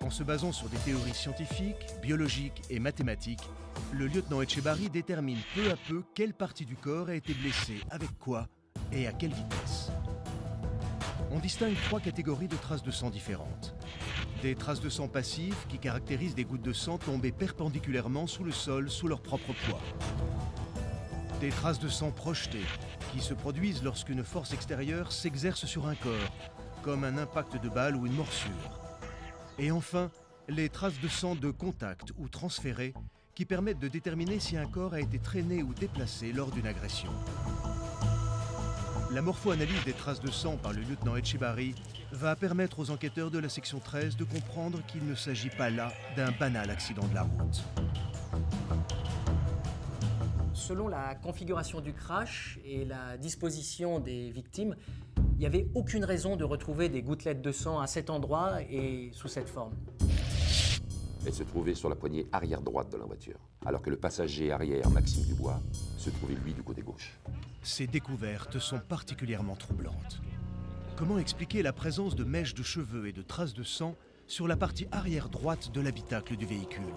En se basant sur des théories scientifiques, biologiques et mathématiques, le lieutenant Etchebarri détermine peu à peu quelle partie du corps a été blessée, avec quoi et à quelle vitesse. On distingue 3 catégories de traces de sang différentes. Des traces de sang passives qui caractérisent des gouttes de sang tombées perpendiculairement sous le sol sous leur propre poids. Des traces de sang projetées qui se produisent lorsqu'une force extérieure s'exerce sur un corps, comme un impact de balle ou une morsure. Et enfin, les traces de sang de contact ou transférées qui permettent de déterminer si un corps a été traîné ou déplacé lors d'une agression. La morpho-analyse des traces de sang par le lieutenant Etchebarri va permettre aux enquêteurs de la section 13 de comprendre qu'il ne s'agit pas là d'un banal accident de la route. Selon la configuration du crash et la disposition des victimes, il n'y avait aucune raison de retrouver des gouttelettes de sang à cet endroit et sous cette forme. Elle se trouvait sur la poignée arrière droite de la voiture, alors que le passager arrière, Maxime Dubois, se trouvait lui du côté gauche. Ces découvertes sont particulièrement troublantes. Comment expliquer la présence de mèches de cheveux et de traces de sang sur la partie arrière droite de l'habitacle du véhicule ?